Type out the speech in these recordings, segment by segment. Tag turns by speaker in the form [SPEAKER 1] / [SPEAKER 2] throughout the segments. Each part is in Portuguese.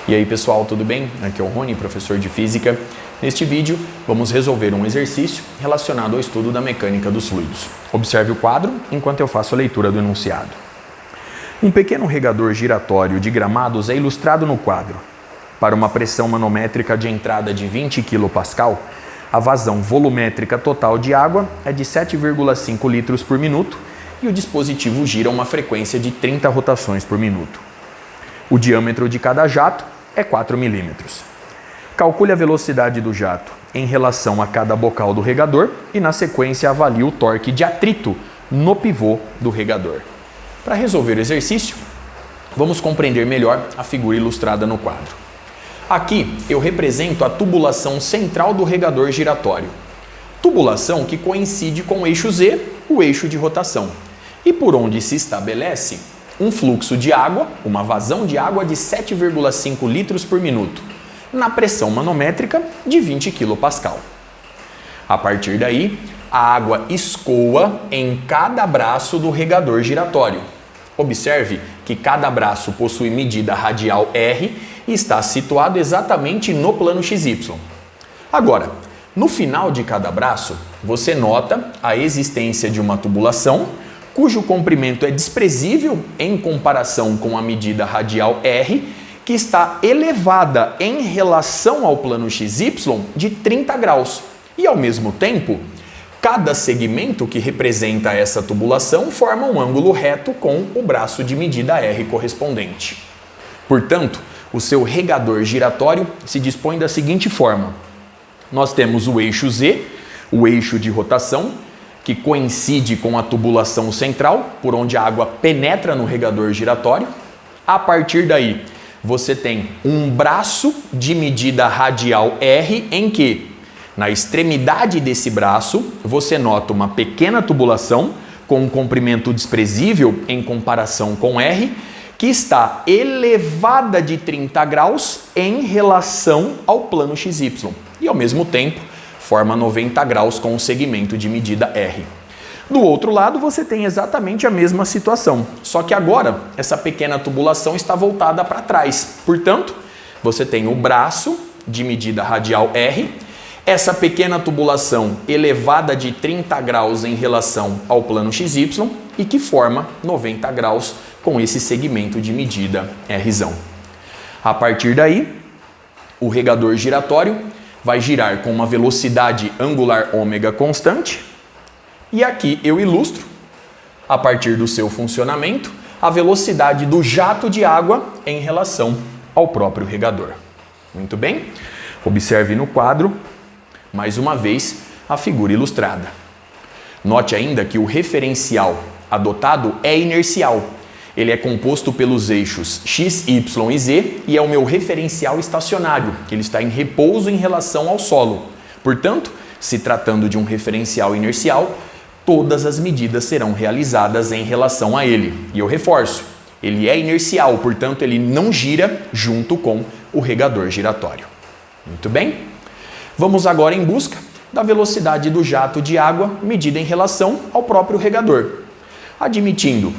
[SPEAKER 1] E aí pessoal, tudo bem? Aqui é o Rony, professor de Física. Neste vídeo, vamos resolver um exercício relacionado ao estudo da mecânica dos fluidos. Observe o quadro enquanto eu faço a leitura do enunciado. Um pequeno regador giratório de gramados é ilustrado no quadro. Para uma pressão manométrica de entrada de 20 kPa, a vazão volumétrica total de água é de 7,5 litros por minuto e o dispositivo gira a uma frequência de 30 rotações por minuto. O diâmetro de cada jato é 4 milímetros. Calcule a velocidade do jato em relação a cada bocal do regador e, na sequência, avalie o torque de atrito no pivô do regador. Para resolver o exercício, vamos compreender melhor a figura ilustrada no quadro. Aqui eu represento a tubulação central do regador giratório. Tubulação que coincide com o eixo Z, o eixo de rotação, e por onde se estabelece um fluxo de água, uma vazão de água de 7,5 litros por minuto, na pressão manométrica de 20 kPa. A partir daí, a água escoa em cada braço do regador giratório. Observe que cada braço possui medida radial R e está situado exatamente no plano XY. Agora, no final de cada braço, você nota a existência de uma tubulação, cujo comprimento é desprezível em comparação com a medida radial R, que está elevada em relação ao plano XY de 30 graus. E, ao mesmo tempo, cada segmento que representa essa tubulação forma um ângulo reto com o braço de medida R correspondente. Portanto, o seu regador giratório se dispõe da seguinte forma. Nós temos o eixo Z, o eixo de rotação, que coincide com a tubulação central, por onde a água penetra no regador giratório. A partir daí, você tem um braço de medida radial R em que, na extremidade desse braço, você nota uma pequena tubulação com um comprimento desprezível em comparação com R, que está elevada de 30 graus em relação ao plano XY e, ao mesmo tempo, forma 90 graus com o segmento de medida R. Do outro lado, você tem exatamente a mesma situação, só que agora essa pequena tubulação está voltada para trás. Portanto, você tem o braço de medida radial R, essa pequena tubulação elevada de 30 graus em relação ao plano XY e que forma 90 graus com esse segmento de medida R. A partir daí, o regador giratório vai girar com uma velocidade angular ômega constante e aqui eu ilustro, a partir do seu funcionamento, a velocidade do jato de água em relação ao próprio regador. Muito bem? Observe no quadro, mais uma vez, a figura ilustrada. Note ainda que o referencial adotado é inercial. Ele é composto pelos eixos X, Y e Z e é o meu referencial estacionário, que ele está em repouso em relação ao solo. Portanto, se tratando de um referencial inercial, todas as medidas serão realizadas em relação a ele. E eu reforço, ele é inercial, portanto ele não gira junto com o regador giratório. Muito bem? Vamos agora em busca da velocidade do jato de água medida em relação ao próprio regador. Admitindo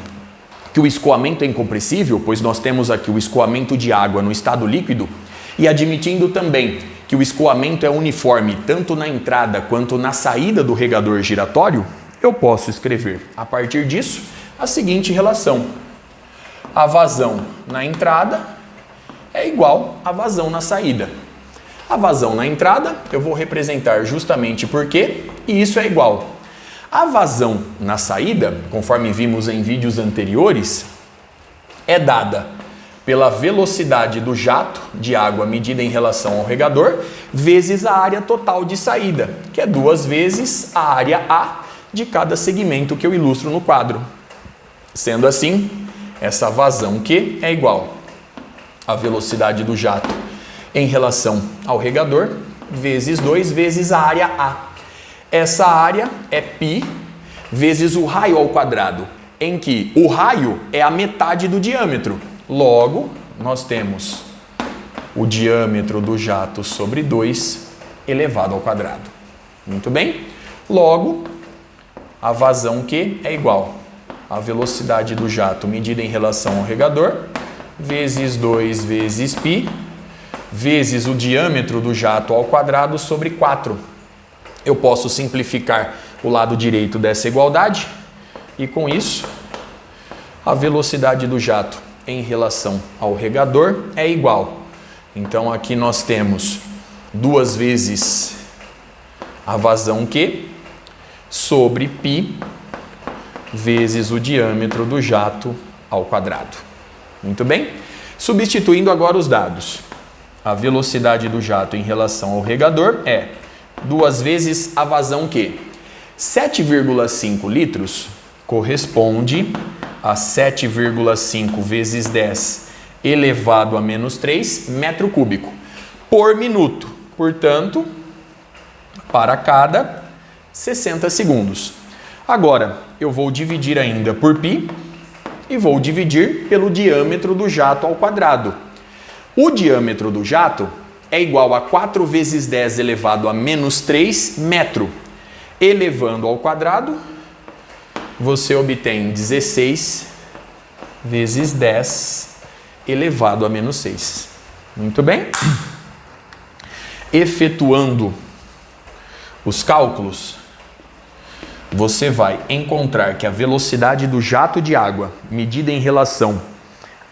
[SPEAKER 1] que o escoamento é incompressível, pois nós temos aqui o escoamento de água no estado líquido, e admitindo também que o escoamento é uniforme tanto na entrada quanto na saída do regador giratório, eu posso escrever, a partir disso, a seguinte relação. A vazão na entrada é igual à vazão na saída. A vazão na entrada eu vou representar justamente por quê, e isso é igual. A vazão na saída, conforme vimos em vídeos anteriores, é dada pela velocidade do jato de água medida em relação ao regador, vezes a área total de saída, que é 2 vezes a área A de cada segmento que eu ilustro no quadro. Sendo assim, essa vazão Q é igual à velocidade do jato em relação ao regador, vezes 2 vezes a área A. Essa área é π vezes o raio ao quadrado, em que o raio é a metade do diâmetro. Logo, nós temos o diâmetro do jato sobre 2 elevado ao quadrado. Muito bem? Logo, a vazão Q é igual à velocidade do jato medida em relação ao regador, vezes 2 vezes π, vezes o diâmetro do jato ao quadrado sobre 4. Eu posso simplificar o lado direito dessa igualdade e, com isso, a velocidade do jato em relação ao regador é igual. Então, aqui nós temos 2 vezes a vazão Q sobre π vezes o diâmetro do jato ao quadrado. Muito bem? Substituindo agora os dados. A velocidade do jato em relação ao regador é 2 vezes a vazão Q. 7,5 litros corresponde a 7,5 vezes 10 elevado a menos 3 metro cúbico por minuto. Portanto, para cada 60 segundos. Agora, eu vou dividir ainda por π e vou dividir pelo diâmetro do jato ao quadrado. O diâmetro do jato é igual a 4 vezes 10 elevado a menos 3 metro. Elevando ao quadrado, você obtém 16 vezes 10 elevado a menos 6. Muito bem? Efetuando os cálculos, você vai encontrar que a velocidade do jato de água, medida em relação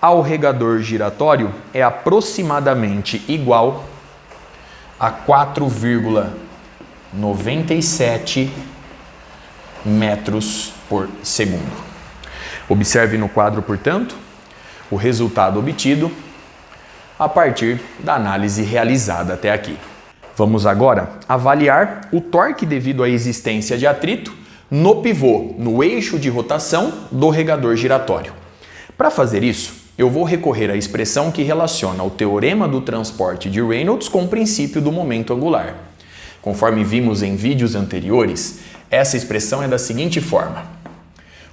[SPEAKER 1] ao regador giratório, é aproximadamente igual a 4,97 metros por segundo. Observe no quadro, portanto, o resultado obtido a partir da análise realizada até aqui. Vamos agora avaliar o torque devido à existência de atrito no pivô, no eixo de rotação do regador giratório. Para fazer isso, eu vou recorrer à expressão que relaciona o teorema do transporte de Reynolds com o princípio do momento angular. Conforme vimos em vídeos anteriores, essa expressão é da seguinte forma: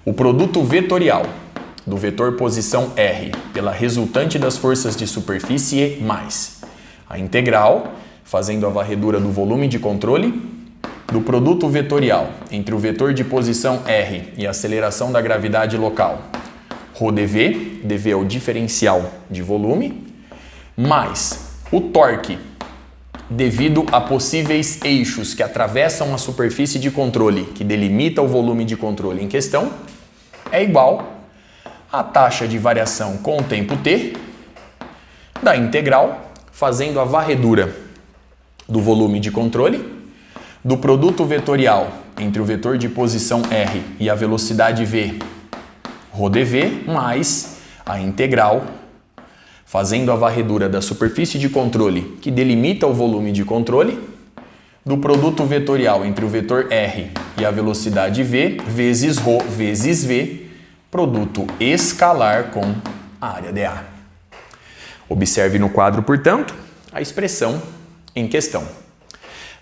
[SPEAKER 1] o produto vetorial do vetor posição R pela resultante das forças de superfície E mais a integral, fazendo a varredura do volume de controle, do produto vetorial entre o vetor de posição R e a aceleração da gravidade local, ρdV, dV é o diferencial de volume, mais o torque devido a possíveis eixos que atravessam a superfície de controle que delimita o volume de controle em questão, é igual à taxa de variação com o tempo t da integral, fazendo a varredura do volume de controle, do produto vetorial entre o vetor de posição R e a velocidade v, ρdV, mais a integral, fazendo a varredura da superfície de controle que delimita o volume de controle, do produto vetorial entre o vetor R e a velocidade v, vezes ρ vezes v, produto escalar com a área dA. Observe no quadro, portanto, a expressão em questão.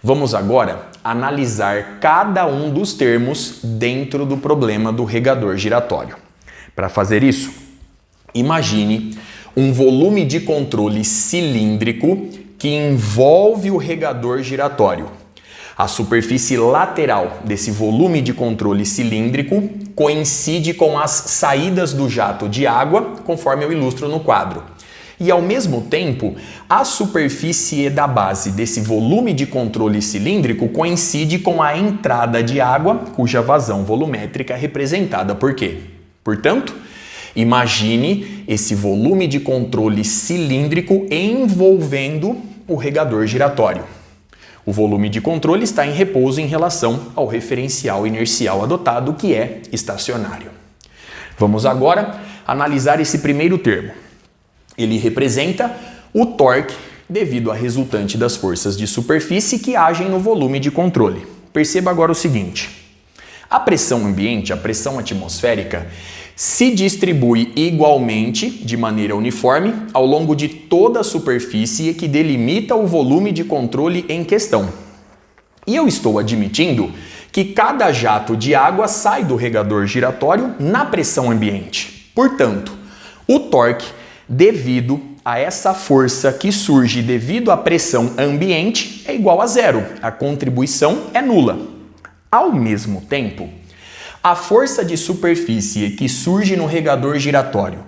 [SPEAKER 1] Vamos agora analisar cada um dos termos dentro do problema do regador giratório. Para fazer isso, imagine um volume de controle cilíndrico que envolve o regador giratório. A superfície lateral desse volume de controle cilíndrico coincide com as saídas do jato de água, conforme eu ilustro no quadro. E, ao mesmo tempo, a superfície da base desse volume de controle cilíndrico coincide com a entrada de água, cuja vazão volumétrica é representada por Q. Portanto, imagine esse volume de controle cilíndrico envolvendo o regador giratório. O volume de controle está em repouso em relação ao referencial inercial adotado, que é estacionário. Vamos agora analisar esse primeiro termo. Ele representa o torque devido à resultante das forças de superfície que agem no volume de controle. Perceba agora o seguinte: a pressão ambiente, a pressão atmosférica, se distribui igualmente, de maneira uniforme, ao longo de toda a superfície que delimita o volume de controle em questão. E eu estou admitindo que cada jato de água sai do regador giratório na pressão ambiente. Portanto, o torque devido a essa força que surge devido à pressão ambiente é igual a zero. A contribuição é nula. Ao mesmo tempo, a força de superfície que surge no regador giratório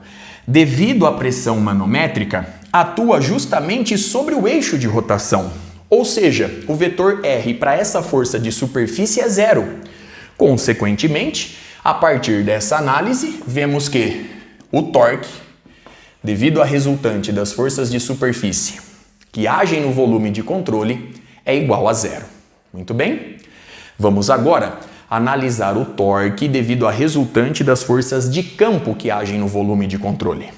[SPEAKER 1] devido à pressão manométrica atua justamente sobre o eixo de rotação. Ou seja, o vetor R para essa força de superfície é zero. Consequentemente, a partir dessa análise, vemos que o torque, devido à resultante das forças de superfície que agem no volume de controle, é igual a zero. Muito bem? Vamos agora analisar o torque devido à resultante das forças de campo que agem no volume de controle.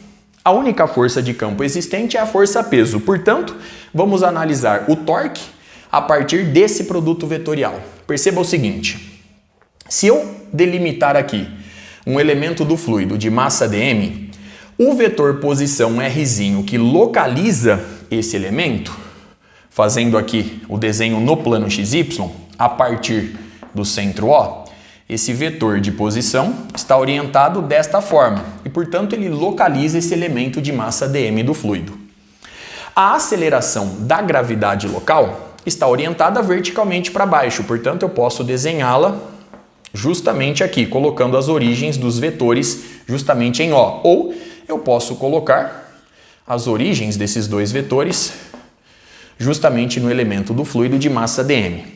[SPEAKER 1] A única força de campo existente é a força-peso, portanto, vamos analisar o torque a partir desse produto vetorial. Perceba o seguinte, se eu delimitar aqui um elemento do fluido de massa dm, o vetor posição R' que localiza esse elemento, fazendo aqui o desenho no plano XY, a partir do centro O, esse vetor de posição está orientado desta forma e, portanto, ele localiza esse elemento de massa dm do fluido. A aceleração da gravidade local está orientada verticalmente para baixo, portanto, eu posso desenhá-la justamente aqui, colocando as origens dos vetores justamente em O. Ou eu posso colocar as origens desses dois vetores justamente no elemento do fluido de massa dm.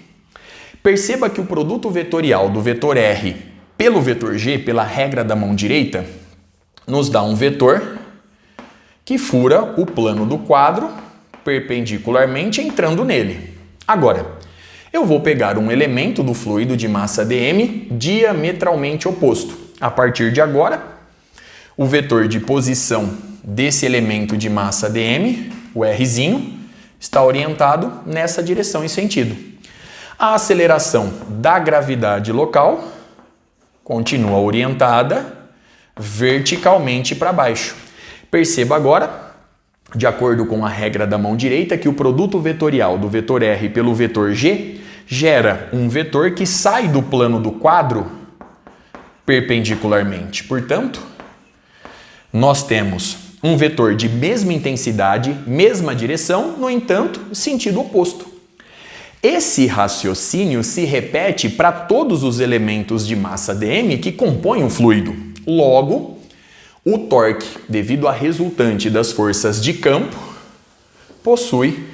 [SPEAKER 1] Perceba que o produto vetorial do vetor R pelo vetor G, pela regra da mão direita, nos dá um vetor que fura o plano do quadro perpendicularmente entrando nele. Agora, eu vou pegar um elemento do fluido de massa dm diametralmente oposto. A partir de agora, o vetor de posição desse elemento de massa dm, o Rzinho, está orientado nessa direção e sentido. A aceleração da gravidade local continua orientada verticalmente para baixo. Perceba agora, de acordo com a regra da mão direita, que o produto vetorial do vetor R pelo vetor G gera um vetor que sai do plano do quadro perpendicularmente. Portanto, nós temos um vetor de mesma intensidade, mesma direção, no entanto, sentido oposto. Esse raciocínio se repete para todos os elementos de massa dm que compõem o fluido. Logo, o torque, devido à resultante das forças de campo, possui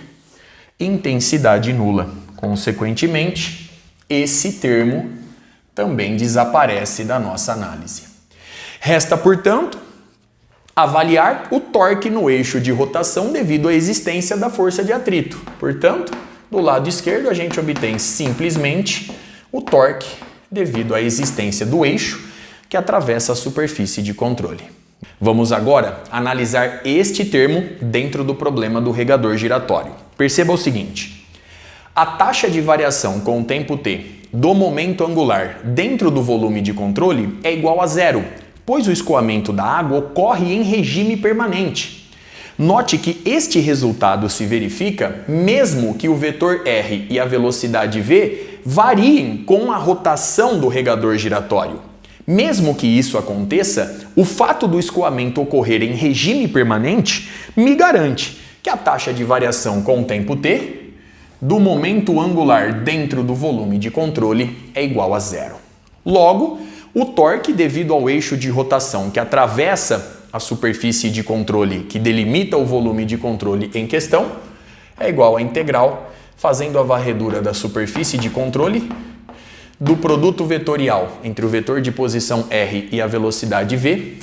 [SPEAKER 1] intensidade nula. Consequentemente, esse termo também desaparece da nossa análise. Resta, portanto, avaliar o torque no eixo de rotação devido à existência da força de atrito. Portanto, do lado esquerdo, a gente obtém simplesmente o torque devido à existência do eixo que atravessa a superfície de controle. Vamos agora analisar este termo dentro do problema do regador giratório. Perceba o seguinte, a taxa de variação com o tempo t do momento angular dentro do volume de controle é igual a zero, pois o escoamento da água ocorre em regime permanente. Note que este resultado se verifica mesmo que o vetor R e a velocidade V variem com a rotação do regador giratório. Mesmo que isso aconteça, o fato do escoamento ocorrer em regime permanente me garante que a taxa de variação com o tempo t do momento angular dentro do volume de controle é igual a zero. Logo, o torque devido ao eixo de rotação que atravessa a superfície de controle que delimita o volume de controle em questão é igual à integral, fazendo a varredura da superfície de controle do produto vetorial entre o vetor de posição R e a velocidade V,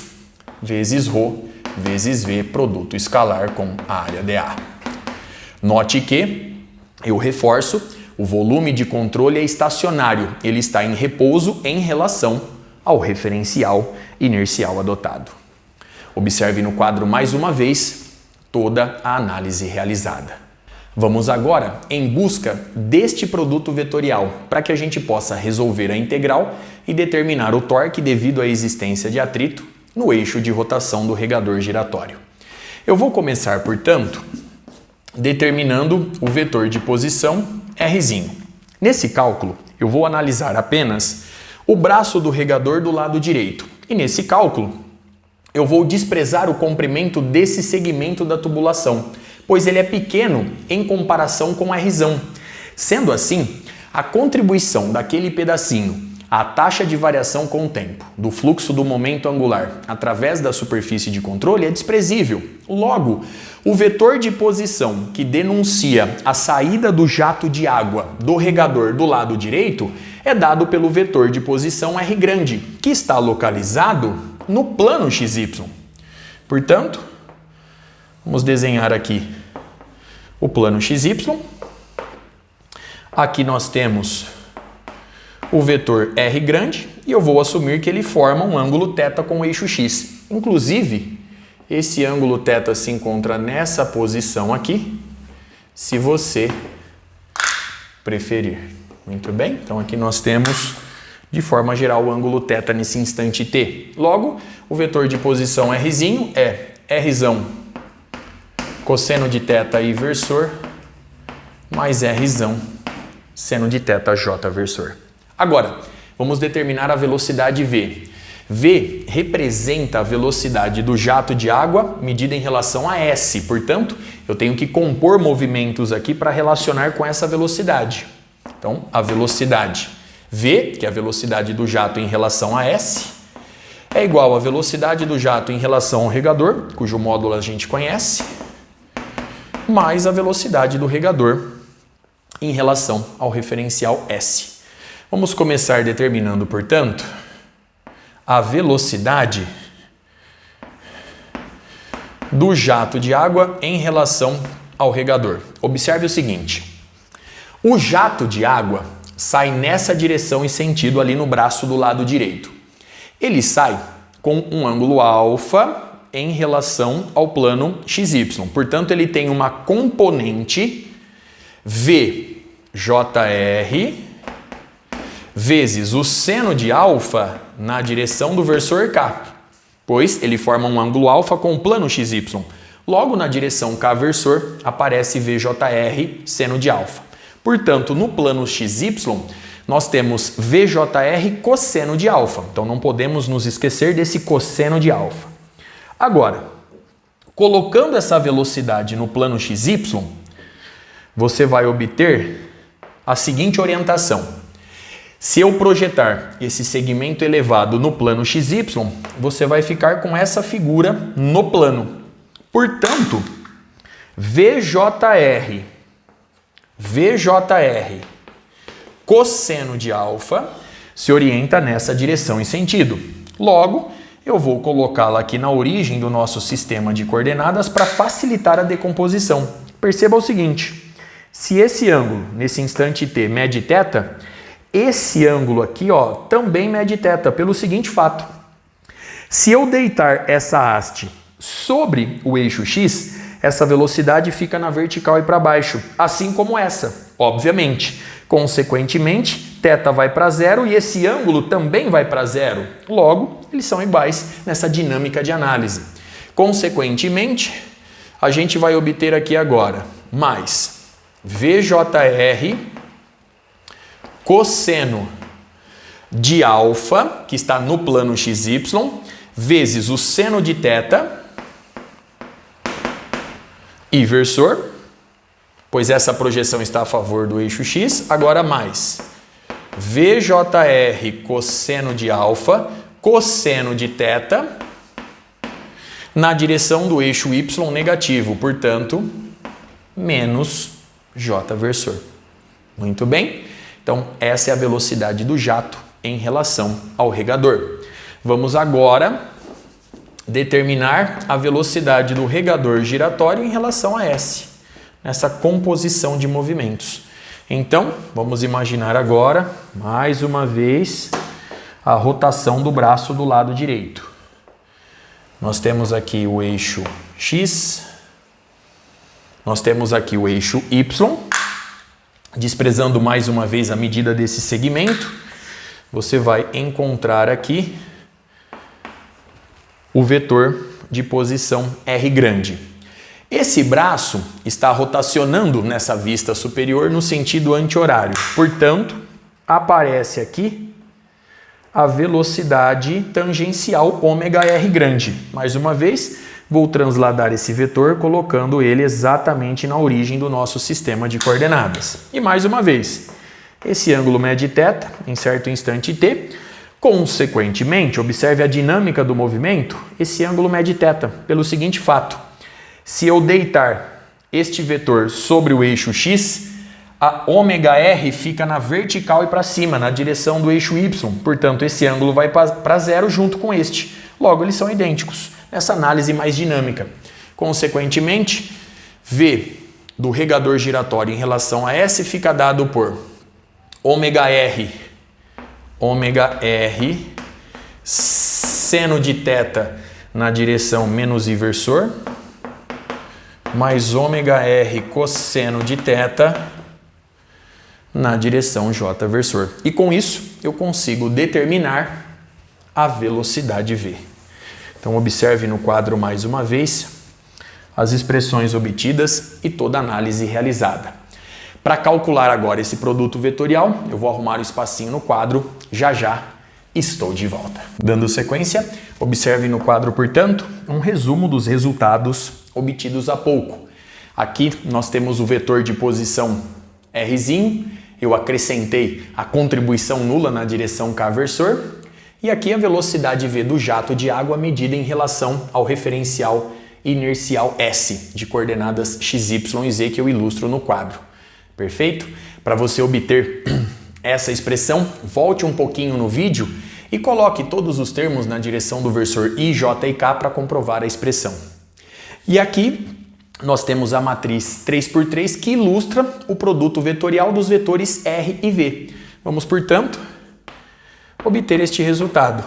[SPEAKER 1] vezes ρ, vezes V, produto escalar com a área dA. Note que, eu reforço, o volume de controle é estacionário, ele está em repouso em relação ao referencial inercial adotado. Observe no quadro mais uma vez toda a análise realizada. Vamos agora em busca deste produto vetorial para que a gente possa resolver a integral e determinar o torque devido à existência de atrito no eixo de rotação do regador giratório. Eu vou começar, portanto, determinando o vetor de posição Rzinho. Nesse cálculo, eu vou analisar apenas o braço do regador do lado direito. E nesse cálculo, eu vou desprezar o comprimento desse segmento da tubulação, pois ele é pequeno em comparação com a Rzão. Sendo assim, a contribuição daquele pedacinho a taxa de variação com o tempo do fluxo do momento angular através da superfície de controle é desprezível. Logo, o vetor de posição que denuncia a saída do jato de água do regador do lado direito é dado pelo vetor de posição R grande, que está localizado no plano XY. Portanto, vamos desenhar aqui o plano XY. Aqui nós temos o vetor R grande e eu vou assumir que ele forma um ângulo θ com o eixo X. Inclusive, esse ângulo θ se encontra nessa posição aqui, se você preferir. Muito bem? Então aqui nós temos, de forma geral, o ângulo θ nesse instante t. Logo, o vetor de posição Rzinho é Rzão cosseno de θ I versor mais Rzão seno de θ J versor. Agora, vamos determinar a velocidade V. V representa a velocidade do jato de água medida em relação a S. Portanto, eu tenho que compor movimentos aqui para relacionar com essa velocidade. Então, a velocidade V, que é a velocidade do jato em relação a S, é igual à velocidade do jato em relação ao regador, cujo módulo a gente conhece, mais a velocidade do regador em relação ao referencial S. Vamos começar determinando, portanto, a velocidade do jato de água em relação ao regador. Observe o seguinte: o jato de água sai nessa direção e sentido ali no braço do lado direito. Ele sai com um ângulo alfa em relação ao plano XY. Portanto, ele tem uma componente VJR vezes o seno de alfa na direção do versor K, pois ele forma um ângulo alfa com o plano XY. Logo, na direção K versor, aparece VJR seno de alfa. Portanto, no plano XY, nós temos VJR cosseno de alfa. Então, não podemos nos esquecer desse cosseno de alfa. Agora, colocando essa velocidade no plano XY, você vai obter a seguinte orientação. Se eu projetar esse segmento elevado no plano XY, você vai ficar com essa figura no plano. Portanto, VJR cosseno de alfa se orienta nessa direção e sentido. Logo, eu vou colocá-la aqui na origem do nosso sistema de coordenadas para facilitar a decomposição. Perceba o seguinte: se esse ângulo, nesse instante t, mede θ, esse ângulo aqui, ó, também mede θ, pelo seguinte fato. Se eu deitar essa haste sobre o eixo x, essa velocidade fica na vertical e para baixo, assim como essa, obviamente. Consequentemente, θ vai para zero e esse ângulo também vai para zero. Logo, eles são iguais nessa dinâmica de análise. Consequentemente, a gente vai obter aqui agora mais VJR cosseno de alfa, que está no plano XY, vezes o seno de θ I versor, pois essa projeção está a favor do eixo X, agora mais VJR cosseno de alfa, cosseno de θ, na direção do eixo Y negativo, portanto, menos J versor. Muito bem? Então, essa é a velocidade do jato em relação ao regador. Vamos agora determinar a velocidade do regador giratório em relação a S, nessa composição de movimentos. Então, vamos imaginar agora, mais uma vez, a rotação do braço do lado direito. Nós temos aqui o eixo X, nós temos aqui o eixo Y. Desprezando mais uma vez a medida desse segmento, você vai encontrar aqui o vetor de posição R grande. Esse braço está rotacionando nessa vista superior no sentido anti-horário. Portanto, aparece aqui a velocidade tangencial ômega-R grande. Mais uma vez, vou transladar esse vetor colocando ele exatamente na origem do nosso sistema de coordenadas. E mais uma vez, Esse ângulo mede θ em certo instante t. Consequentemente, observe a dinâmica do movimento, esse ângulo mede θ pelo seguinte fato. Se eu deitar este vetor sobre o eixo x, a ômega-r fica na vertical e para cima, na direção do eixo y. Portanto, esse ângulo vai para zero junto com este. Logo, eles são idênticos nessa análise mais dinâmica. Consequentemente, V do regador giratório em relação a S fica dado por ômega-r seno de θ na direção menos I versor, mais ômega-r cosseno de θ na direção J versor. E com isso, eu consigo determinar a velocidade V. Então, observe no quadro mais uma vez as expressões obtidas e toda a análise realizada. Para calcular agora esse produto vetorial, eu vou arrumar o espacinho no quadro, já estou de volta. Dando sequência, observe no quadro, portanto, um resumo dos resultados obtidos há pouco. Aqui nós temos o vetor de posição Rzinho, eu acrescentei a contribuição nula na direção K versor, e aqui a velocidade V do jato de água medida em relação ao referencial inercial S, de coordenadas x, y e z que eu ilustro no quadro. Perfeito? Para você obter essa expressão, volte um pouquinho no vídeo e coloque todos os termos na direção do versor I, J e K para comprovar a expressão. E aqui nós temos a matriz 3×3 que ilustra o produto vetorial dos vetores R e V. Vamos, portanto, obter este resultado.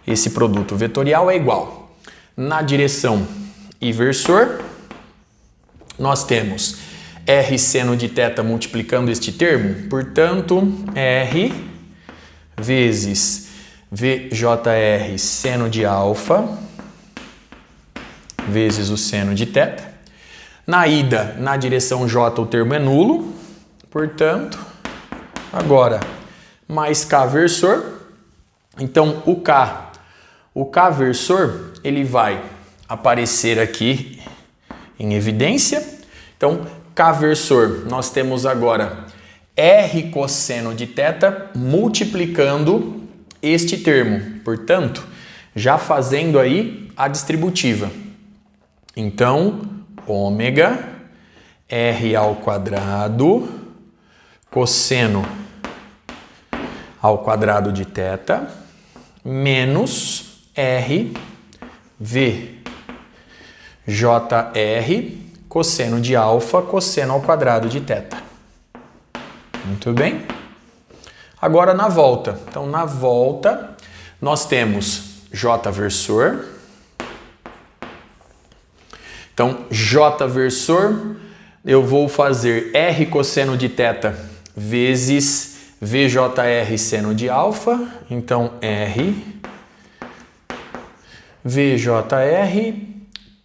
[SPEAKER 1] Esse produto vetorial é igual. Na direção I versor, nós temos R seno de θ multiplicando este termo, portanto, R vezes VJR seno de alfa vezes o seno de θ. Na ida, na direção J, o termo é nulo, portanto, agora, mais K versor. Então, o K versor, ele vai aparecer aqui em evidência. Então, K versor, nós temos agora R cosseno de θ multiplicando este termo. Portanto, já fazendo aí a distributiva. Então, ômega R ao quadrado cosseno ao quadrado de θ menos R V JR cosseno de alfa cosseno ao quadrado de θ. Muito bem. Agora na volta. Então, na volta, nós temos J versor. Então, J versor, eu vou fazer R cosseno de θ vezes VJR seno de alfa. Então, R VJR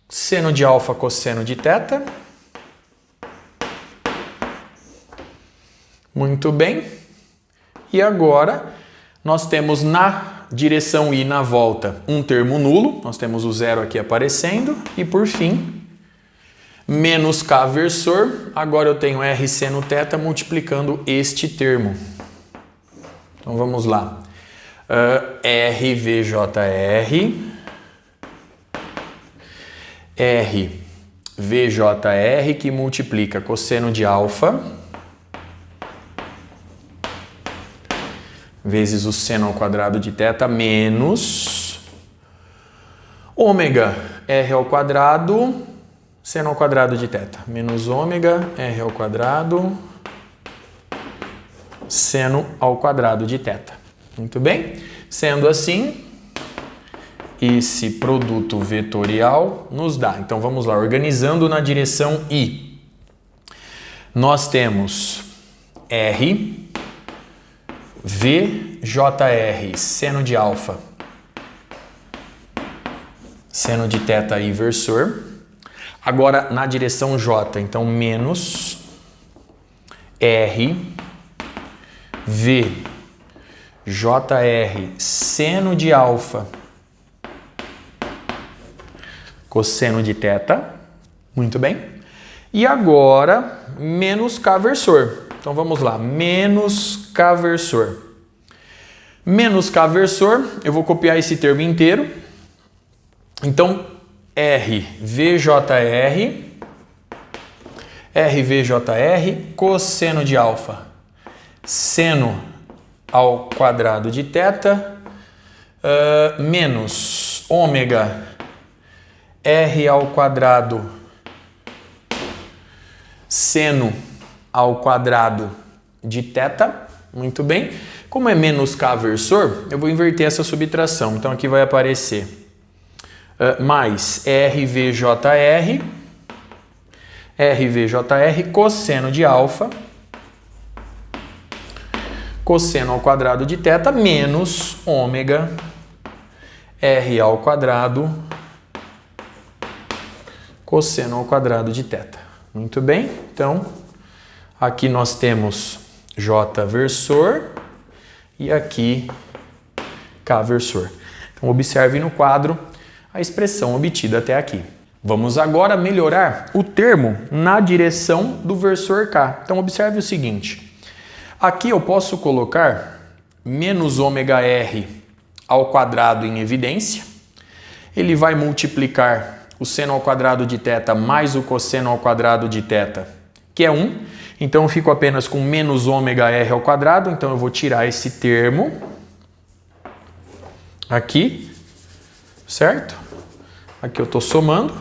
[SPEAKER 1] seno de alfa cosseno de θ. Muito bem. E agora nós temos na direção I na volta um termo nulo. Nós temos o zero aqui aparecendo. E por fim, menos K versor. Agora eu tenho R seno θ multiplicando este termo. Então vamos lá. R VJR R VJR que multiplica cosseno de alfa vezes o seno ao quadrado de θ menos ômega R ao quadrado seno ao quadrado de θ menos ômega R ao quadrado seno ao quadrado de θ. Muito bem? Sendo assim, esse produto vetorial nos dá. Então, vamos lá, organizando na direção I. Nós temos R, VJR, seno de alfa, seno de θ inversor. Agora, na direção J, então, menos R, VJR, seno de alfa, cosseno de θ, muito bem. E agora, menos K versor. Então vamos lá, menos K versor. Menos K versor, eu vou copiar esse termo inteiro. Então, RVJR, cosseno de alfa, seno ao quadrado de θ, menos ômega R ao quadrado seno ao quadrado de θ. Muito bem. Como é menos K versor, eu vou inverter essa subtração. Então aqui vai aparecer mais RVJR cosseno de alfa, cosseno ao quadrado de θ, menos ômega R ao quadrado cosseno ao quadrado de θ. Muito bem, então aqui nós temos J versor e aqui K versor. Então observe no quadro a expressão obtida até aqui. Vamos agora melhorar o termo na direção do versor K. Então observe o seguinte, aqui eu posso colocar menos ômega R ao quadrado em evidência, ele vai multiplicar o seno ao quadrado de θ mais o cosseno ao quadrado de θ, que é 1. Então eu fico apenas com menos ômega R ao quadrado, então eu vou tirar esse termo aqui, certo? Aqui eu estou somando.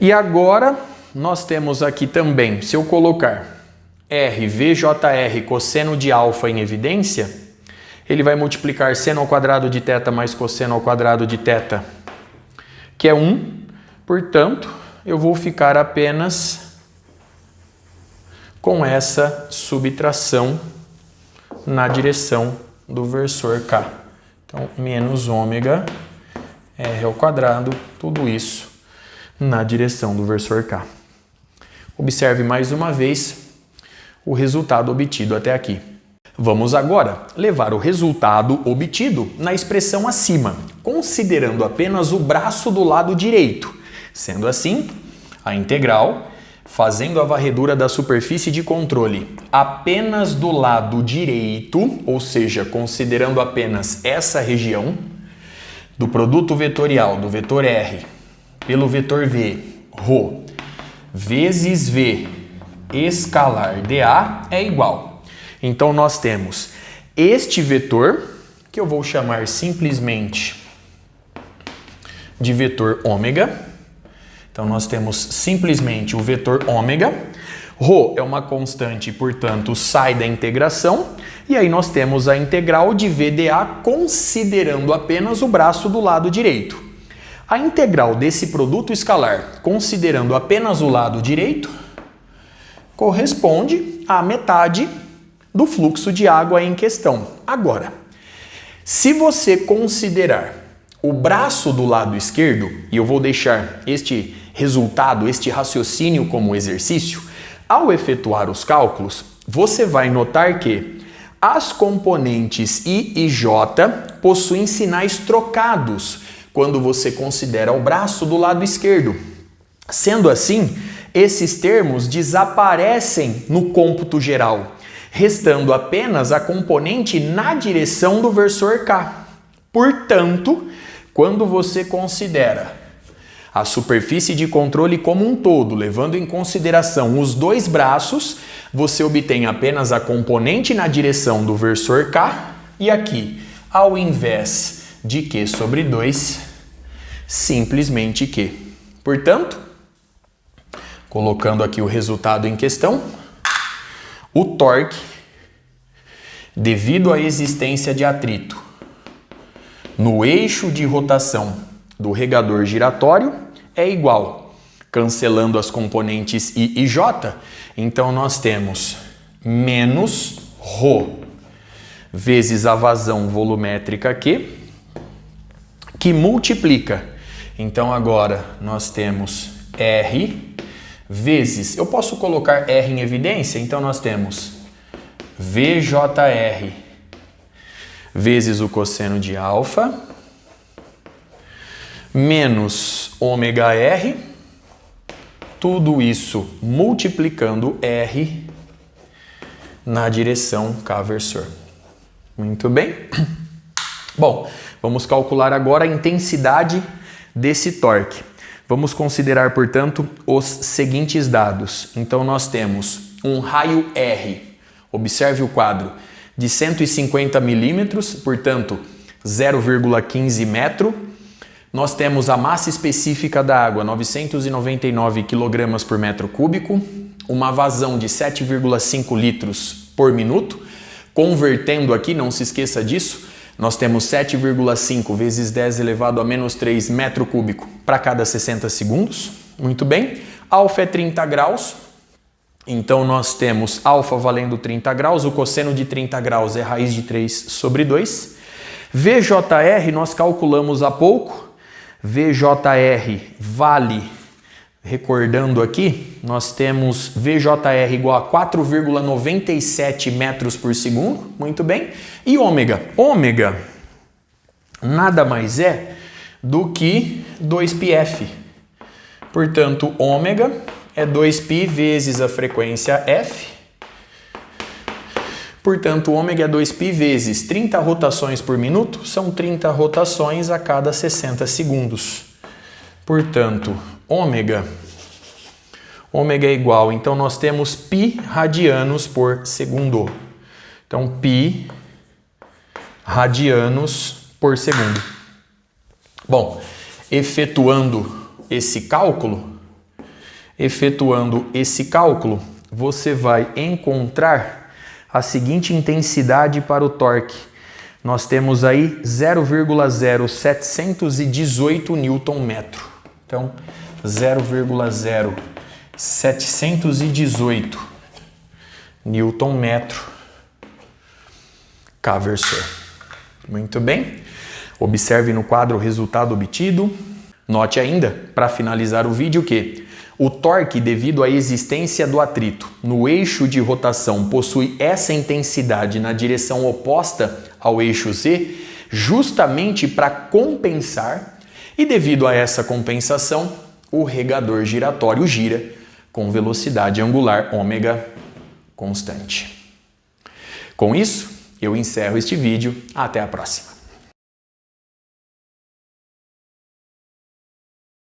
[SPEAKER 1] E agora nós temos aqui também, se eu colocar RVJR cosseno de alfa em evidência, ele vai multiplicar seno ao quadrado de θ mais cosseno ao quadrado de θ, que é 1. Portanto, eu vou ficar apenas com essa subtração na direção do versor K. Então, menos ômega R ao quadrado, tudo isso na direção do versor K. Observe mais uma vez o resultado obtido até aqui. Vamos agora levar o resultado obtido na expressão acima, considerando apenas o braço do lado direito. Sendo assim, a integral, fazendo a varredura da superfície de controle apenas do lado direito, ou seja, considerando apenas essa região, do produto vetorial do vetor R pelo vetor V, ρ, vezes V escalar dA é igual. Então nós temos este vetor, que eu vou chamar simplesmente de vetor ômega. Então nós temos simplesmente o vetor ômega. Rho é uma constante, portanto, sai da integração. E aí nós temos a integral de VdA considerando apenas o braço do lado direito. A integral desse produto escalar, considerando apenas o lado direito, corresponde à metade do fluxo de água em questão. Agora, se você considerar o braço do lado esquerdo, e eu vou deixar este resultado, este raciocínio como exercício, ao efetuar os cálculos, você vai notar que as componentes I e J possuem sinais trocados quando você considera o braço do lado esquerdo. Sendo assim, esses termos desaparecem no cômputo geral, restando apenas a componente na direção do versor K. Portanto, quando você considera a superfície de controle como um todo, levando em consideração os dois braços, você obtém apenas a componente na direção do versor K e aqui, ao invés de Q sobre 2, simplesmente Q. Portanto, colocando aqui o resultado em questão, o torque, devido à existência de atrito no eixo de rotação do regador giratório, é igual, cancelando as componentes I e J, então nós temos menos ρ vezes a vazão volumétrica Q, que multiplica. Então agora nós temos R vezes, eu posso colocar R em evidência, então nós temos VJR vezes o cosseno de alfa, menos ômega R, tudo isso multiplicando R na direção K versor. Muito bem. Bom, vamos calcular agora a intensidade desse torque. Vamos considerar, portanto, os seguintes dados. Então, nós temos um raio R, observe o quadro, de 150 milímetros, portanto, 0,15 metro. Nós temos a massa específica da água, 999 kg por metro cúbico, uma vazão de 7,5 litros por minuto. Convertendo aqui, não se esqueça disso, nós temos 7,5 vezes 10 elevado a menos 3 metro cúbico para cada 60 segundos. Muito bem. Alfa é 30 graus. Então, nós temos alfa valendo 30 graus. O cosseno de 30 graus é raiz de 3 sobre 2. VJR nós calculamos há pouco. VJR vale, recordando aqui, nós temos VJR igual a 4,97 metros por segundo, muito bem. E ômega? Ômega nada mais é do que 2πf. Portanto, ômega é 2π vezes a frequência F. Portanto, ômega é 2π vezes 30 rotações por minuto, são 30 rotações a cada 60 segundos. Portanto, ômega é igual, então nós temos π radianos por segundo. Então, π radianos por segundo. Bom, efetuando esse cálculo, você vai encontrar a seguinte intensidade para o torque. Nós temos aí 0,0718 Nm. Então, 0,0718 Nm K versor. Muito bem. Observe no quadro o resultado obtido. Note ainda, para finalizar o vídeo, que o torque, devido à existência do atrito no eixo de rotação, possui essa intensidade na direção oposta ao eixo Z, justamente para compensar, e devido a essa compensação, o regador giratório gira com velocidade angular ômega constante. Com isso, eu encerro este vídeo. Até a próxima.